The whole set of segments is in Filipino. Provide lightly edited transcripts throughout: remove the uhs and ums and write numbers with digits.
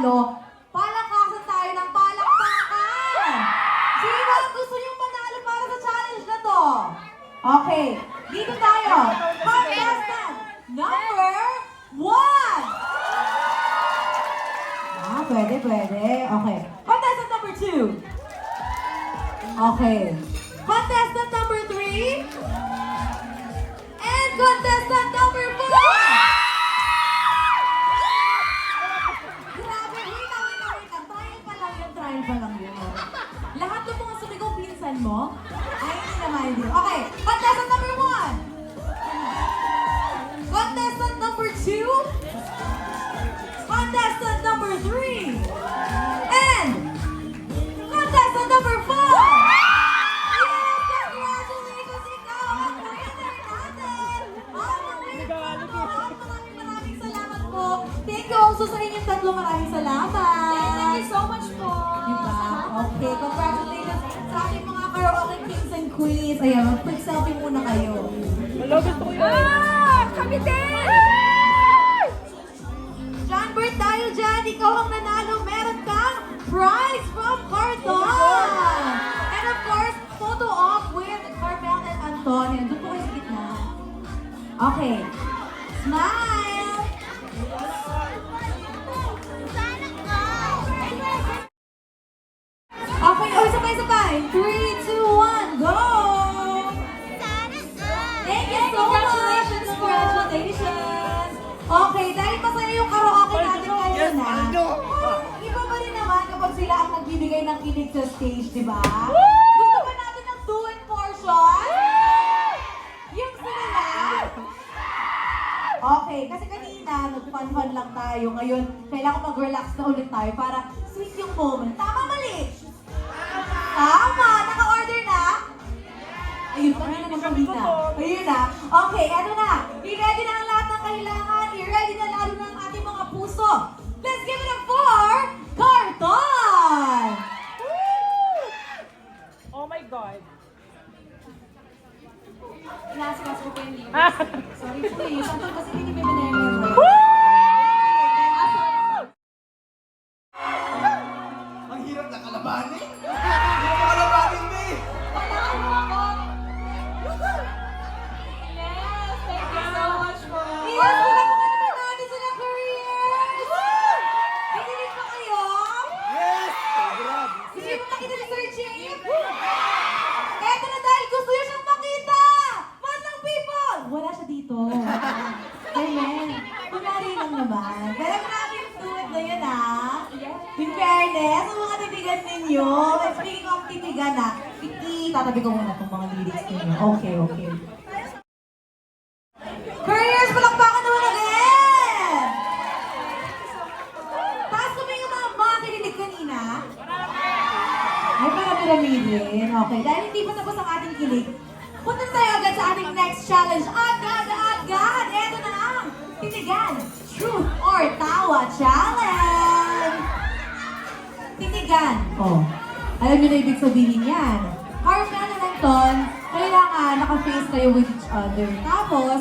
manalo, palakasan tayo ng palakpakan! Sino ang gusto niyong manalo para sa challenge na to? Okay, dito tayo. Contestant number 1! Pwede. Okay. Contestant number 2. Okay. Contestant number 3. And contestant number 4. Grabe, wait lang. Trial pa lang yun. Lahat ng mga sumigaw pinsan mo, ay hindi naman yun. Okay, contestant number 1. Contestant number 2. Contestant number 3. And contestant number 4. Yes, congratulations! Ikaw ang winner natin! Maraming salamat po. Thank you also sa inyong tatlo. Maraming salamat. Thank you so much po. Diba? Okay, congratulations sa ating mga karaoke kings and queens. Ayan, quick selfie muna kayo. Hello, gusto ko yun. Kami din! John Bert, tayo dyan. Ikaw ang nanalo. Meron kang prize from Cardon. And of course, photo op with Carmel and Anton. Ayan, doon po kayo sa gitna. Okay. Smile! Okay, sabay. 3, 2, 1, go! Thank you so much! Congratulations! Okay, dahil masaya yung karaoke natin ngayon na. Iba pa rin naman kapag sila ang nagbibigay ng kilig sa stage, di ba? Gusto ba natin ng 2 in portion? Yung sila? Okay, kasi kanina nag-fun-fun lang tayo. Ngayon, kailangan mag-relax na ulit tayo para sweet yung moment. Tama, mali? Tama! Naka-order na? Ayun, kanina magpamita. Ayun na. Okay, eto na. I-ready na ang lahat ng kailangan. I-ready na lalo ng ating mga puso. Let's give it up for Carton! Oh my God. Last ko po yung libre. Sorry po eh. Santol kasi hindi may minememorize. Ang hirap na kalabanin. Hirap na kalabanin, be. Kailangan mo ako. Yes, thank you so much po. Yes, wala po kayo natin sila careers! Kikinig pa kayo? Yes! Sobra. Hindi mo nakita ni Sir Chief? Eto na dahil gusto niyo siyang makita! Manang people! Wala siya dito. Amen. Kunwari lang naman. Pero grabe yung fluid na yun ah. In fairness, ang mga titigan ninyo, speaking of titigan ah, tatabi ko muna itong mga lyrics ninyo. Okay. Careers, palakpakan naman again! Taas ko ba yung mga kinilig kanina? Ay, marami-rami din. Okay, dahil hindi pa tapos ang ating kilig, punta tayo agad sa ating next challenge. Agad! Eto na ang Titigan Truth or Tawa Challenge! Titigan. Oh, alam niyo na ibig sabihin yan. Carmel and Anton, kailangan naka-face kayo with each other. Tapos,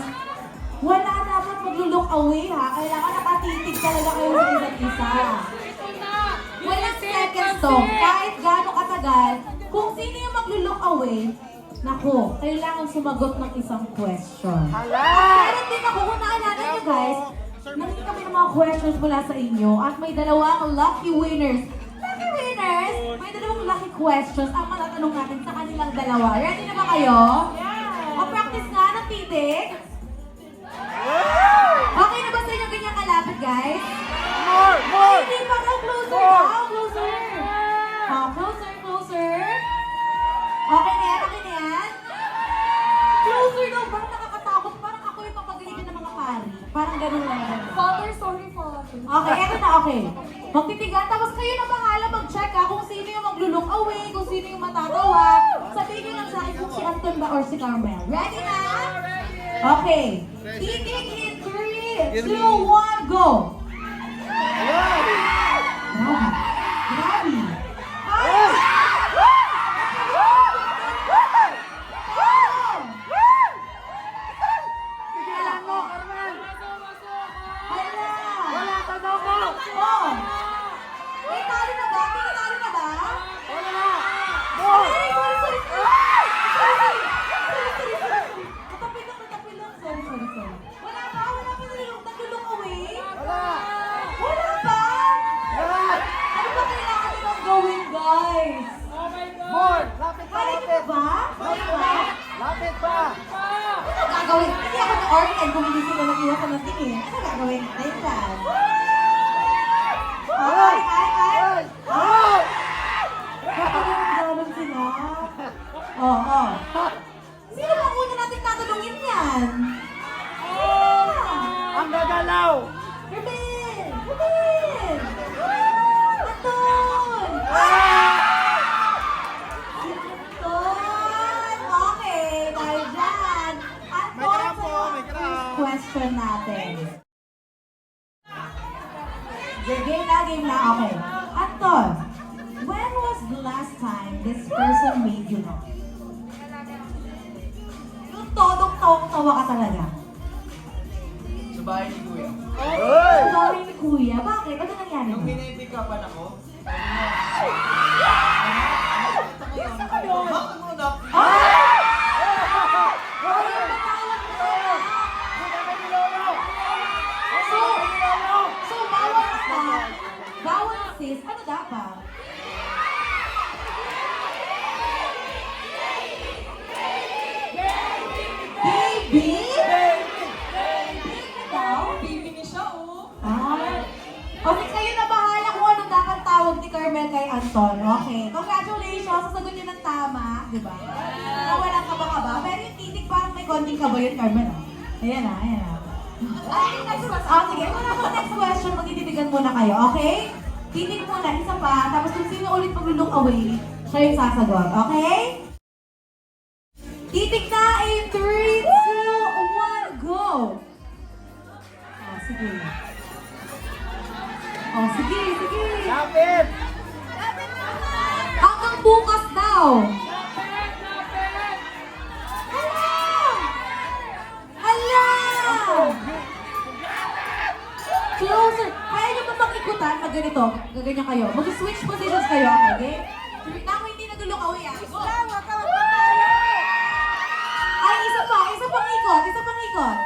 wala dapat mag-look away ha. Kailangan nakatitig talaga kayo sa isa't isa. Walang seconds to. Kahit gaano katagal, kung sino yung mag-look away, naku, kailangan sumagot ng isang question. Meron din ako, kung naalala nyo guys, narinig kami ng mga questions mula sa inyo at may dalawang lucky winners. May dalawang lucky questions ang matatanong natin sa kanilang dalawa. Ready na ba kayo? Yeah! O practice nga ng titig? Okay na ba sa inyo ganyan kalapit, guys? More! Hindi pa raw, closer daw, closer. Closer. Okay na yan? Closer daw, parang nakakatakot. Parang ako yung papagalitan ng mga pari. Parang ganun lang. Father, sorry po. Okay, eto na, okay. Magtitigan, tapos kayo na bahala mag-check ha kung sino yung mag-look away, kung sino yung matatawa. Sabihin nyo lang sa akin kung si Anton ba or si Carmel. Ready na? Okay. Titig in 3, 2, 1, go! Grabe. Ay! Tigilan mo, Carmel! Hala! Wala, tanong mo! Oh! gagawin? Hindi ako na-orient kung hindi sila nag-iwasan ng tingin. Ano gagawin natin dyan? Ay! Ganun sila. Oo. Sino bang una natin tatanungin yan? Ang gagalaw! Ruben! Ruben! Anton! Anton! Okay, dahil dyan. Anton, first question natin. Game na. Okay. Anton, when was the last time this person made you laugh? Yung todong-tawa ka talaga. Sa bahay ni Kuya. Ang dami ni Kuya. Bakit? Ano nangyari Nung mo? pinapick upan ako, sabi niya, bakit mo na? So, bawal sis, ano dapat? Baby? Daw? Baby ni siya, oh. Ah. Okay, kayo na bahala kung anong dapat tawag ni Carmel kay Anton. Okay. Congratulations! Sasagot niyo ng tama, di ba? Na walang kaba-kaba. Pero yung titig parang may konting kaba yun, Carmel. Ayan na. Ay, next question. Sige. Muna po next question. Magtititigan muna kayo, okay? Titig muna, isa pa. Tapos kung sino ulit mag-look away, siya yung sasagot, okay? Titig na in 3, 2, 1, go! Sige. Sige. Lapit! Hanggang bukas daw. Hala! Closer. Kaya nyo ba mag-ikutan pag ganito? Gaganyan kayo. Mag-switch positions kayo, okay? Nako, hindi nag-look away, ah. Go. Ay, isa pang ikot.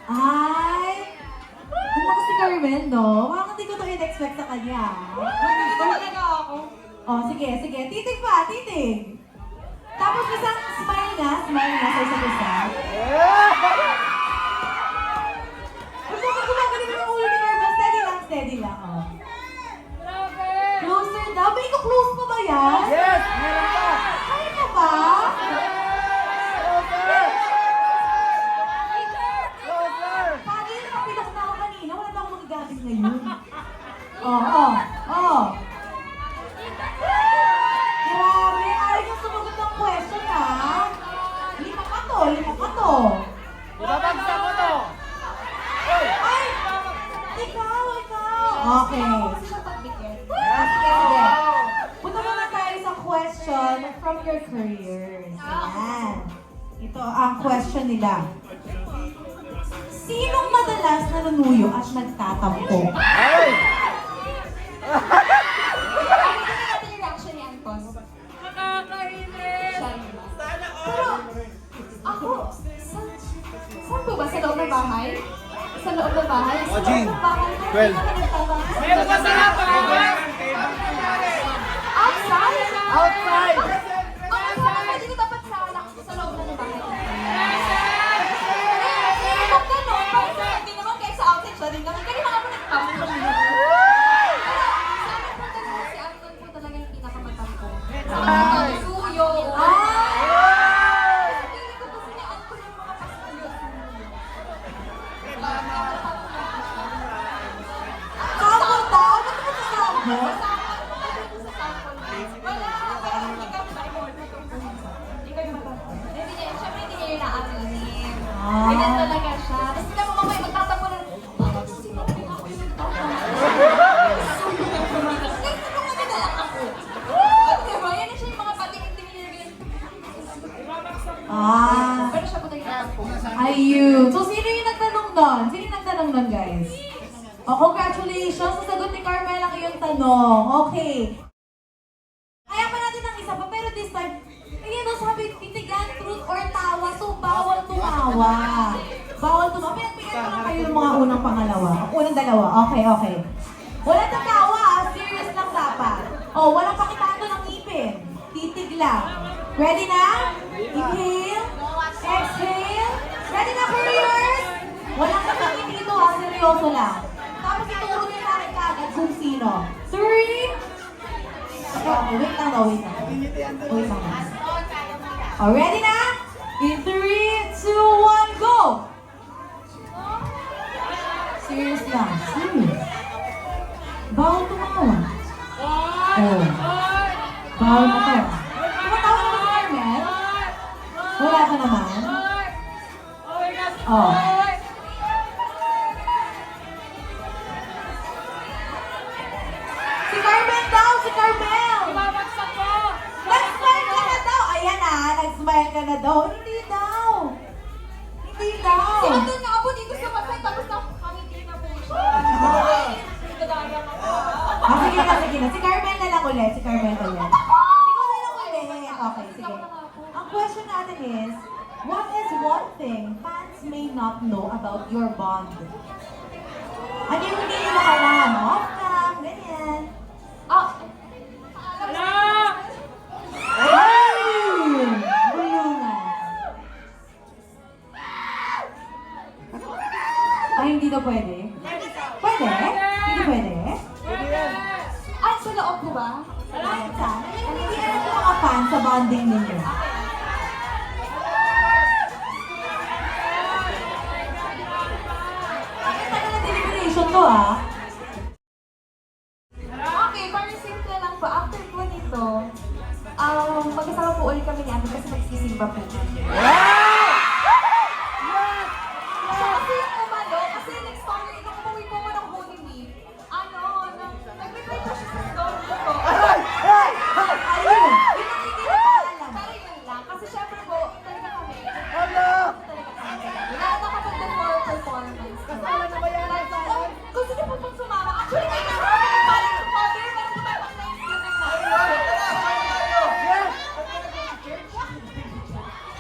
Ay! Ano ko si Carmen, no? Parang hindi ko ito in-expect sa kanya. Dito talaga ako. Oh, sige. Titig pa, titig. Tapos isang smile nga sa isa't isa. Huwag mo gumagaling ng ulo ni Carmen. Steady lang, oh. Closer daw. Ba, iko-close mo ba yan? Yes! Meron pa! Kaya ka ba? Closer! Pagi yung kapilok na ako kanina. Wala na akong magagamit ngayon. Oh. Grabe, ayaw niyo sumagot ng question, ha? Lima ka to. Ibabagsak ko to! Ay! Ikaw! Okay. Kasi siya pagbigyan. Sige. Punta muna tayo sa question from your careers. Ayan. Ito ang question nila. Sinong madalas nanunuyo at nagtatampo? Ay! Pakinggan natin yung reaction ni Anton. Nakakainis! Siya naman. Pero, ako, saan po ba? Sa loob ng bahay? Sa loob ng bahay? Sa loob ng bahay? Well. Meron ka sa laptop! Outside? Outside! Ang kasama dito dapat sa loob na ng bahay. Kung gano'n, parang hindi naman kayo sa outside siya din naman. Kaya mga po nagtampo siya. Pero sa amin po talaga si Anton po talaga yung pinakamatampo. Sa mga suyo. Pili ko kasi ni Anton yung mga pasuyo. Sample daw? Ba't mo sasample? Wala, parang ikaw ba? Ikaw yung matampo. Hindi niya, syempre hindi niya yung naaminin. Ganyan talaga siya. Tapos sila mo mamaya magtatapo na, bakit mo sinabi ako yung nagtatampo? Kasi kung nagdala ako. At diba, yan na siya yung mga patingin-tingin niya. Pero siya po tayo nagtatampo. Ayun. So, sino yung nagtanong nun, guys? Oh, congratulations! Nasagot ni Carmel ang iyong tanong. Okay. Kaya pa natin ng isa pa, pero this time, ayun, sabi, titigan, truth or tawa, so bawal tumawa. Pinagpigyan ko lang kayo ng mga unang pangalawa. Unang dalawa. Okay. Walang tatawa, serious lang dapat. Oh, walang pakitado ng ngipin. Titig lang. Ready na? Inhale. seryoso lang. Tapos ituro niyo sa akin kaagad kung sino. 3... Oh, wait lang daw, wait lang. Wait lang. Oh, ready na? In 3, 2, 1, go! Serious lang. Serious. Bawal tumawa. Oh. Bawal matawa. Tumatawa naman si Carmel? Wala ka naman? Oh. Si Carmel daw! Si Carmel! Nag-smile ka na daw! Ayan ah, nag-smile ka na daw. Hindi daw! Hindi daw! Si Anton nga po dito sa masay, tapos nakangiti na po siya. Nagdadaya ka po. Ah, sige na, sige na. Si Carmel na lang ulit. Si Carmel ulit. Ikaw na lang ulit. Okay, sige. Ang question natin is, what is one thing fans may not know about your bond? Ano yung hindi nila alam? Off cam, ganyan. Ah, Ay! Bulungan. Ay, hindi daw pwede? Pwede? Hindi pwede? ay, sa loob mo ba? Alexa, hindi alam ng mga fans sa bonding ninyo. Ang tagal na deliberation to ah. Okay, parang simple lang po. After po nito, magkasama po ulit kami ni Ate kasi magsisimba po. Siya kasi yung umano, kasi next summer, nung umuwi po mo ng Holy Week, nag-reply po siya sa story ko po. Ayun! Yun ang hindi na alam. Pero yun lang, kasi syempre po, talaga kami. Ano? Talaga kami. Wala na kapag before performance. Kasala na ba yan? Oh, gusto niyo po pong sumama. Actually, may naman kami parang cover, pero tumabang na yung skin ng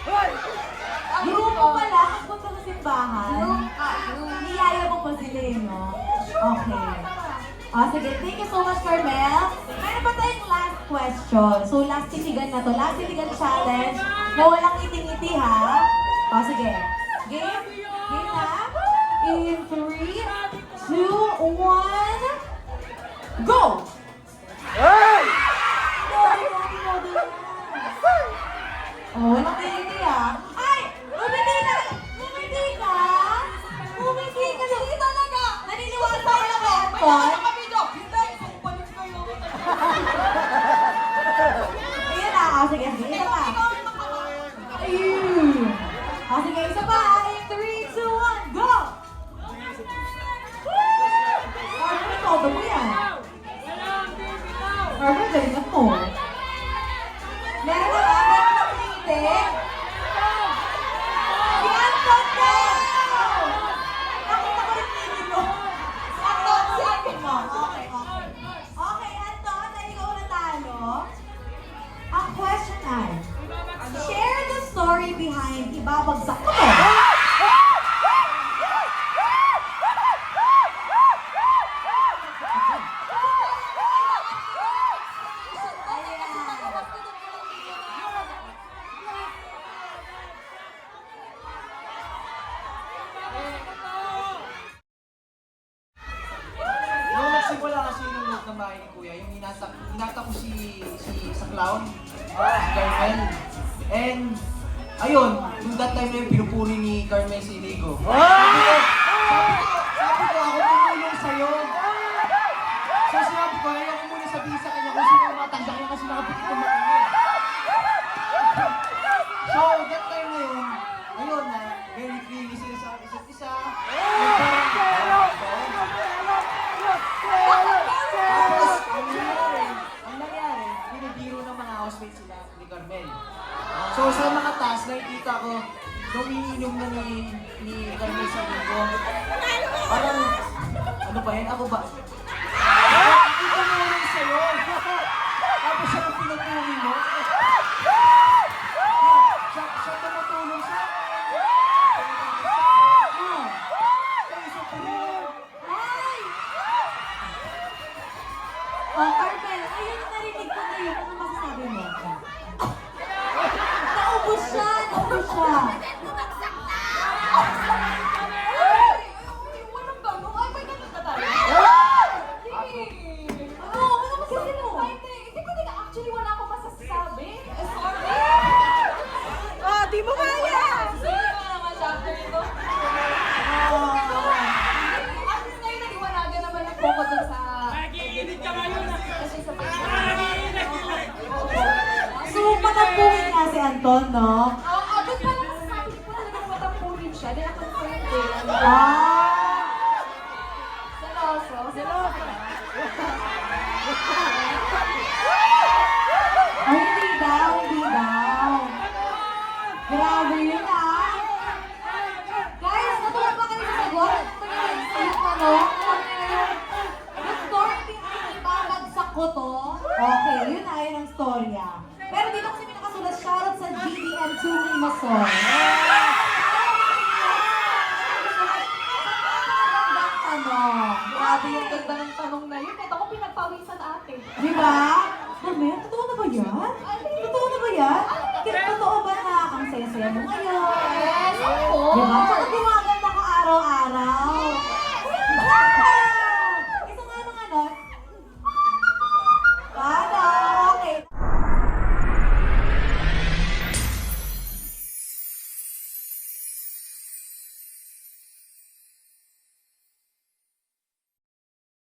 Hoy! Group mo pala, pagpunta sa simbahan. Niyaya mo pa sila eh, no? Okay. Sige, thank you so much, Carmel. Meron pa tayong last question. So, last titigan na to. Last titigan challenge na walang ngiti-ngiti, ha? Sige. Game? Game na? In 3, 2, 1, go! Hey! Oh, walang ngiti, ha? Ay! Umiti ka! Umiti ka! Umiti ka! Hindi talaga! Naniniwala tayo na ba, Anton? Ayan na, sige, sige, isa pa. Ayun. Sige, isa pa. In 3, 2, 1, go! Ano na todo mo yan? Carmen, galing mo. Meron na ba? Meron na pinite? Si Anton daw! Nakita ko yung pinite mo. Anton, si Anton mo. Okay, okay. Okay, Anton, dahil ikaw natalo. Ang question ay, share the story behind ibabagsak mo. Nung nagsimula kasi yung loob ng bahay ni Kuya, yung hinata ko si sa clown, si Carmel. And, ayun, yung that time na yung pinupuri ni Carmel si Inigo. Sabi ko, ako tumulong sa'yo. So sinabi ko, ayaw ko muna sabihin sa kanya kung sino yung matanda niya kasi nakapikit ng mga niya. So, that time na yun, ayun na, very freely sila sa isa't isa. Tapos, ang nangyari, binibiro ng mga housemates sila ni Carmel. So, sa mga taas, nakikita ko, nung iniinom na ni Carmel sa Inigo, parang, ano ba yan? Ako ba? Hindi ko naman sa'yo. Tapos siya ang pinagpuli mo. Siya tumutulong sa... Ay! Oh, Carmel, ayun, narinig ko na yun. Ano masasabi mo? Naubos siya! Naubos siya! Walang gano'n. Anton, no? Oo, doon pa lang sabi ko talaga na matampuhin siya. Dahil ako ko yung day. Ah! Seloso. Seloso. Ay, hindi daw, hindi daw. Grabe yun, ah. Guys, natuwa ba kayo sa sagot? Yung ano? Yung story pinapabagsak ko to. Okay, yun na, yun ang storya. Pero dito kasi may nakasulat, shoutout sa GDM to Limason. Magandang tanong. Grabe yung ganda ng tanong na yun. Ito ko pinagpawisan ate. Di ba? Mami, totoo na ba yan? Totoo na ba yan? Totoo ba na ang saya-saya mo ngayon? Yes, of course. Di ba? Tsaka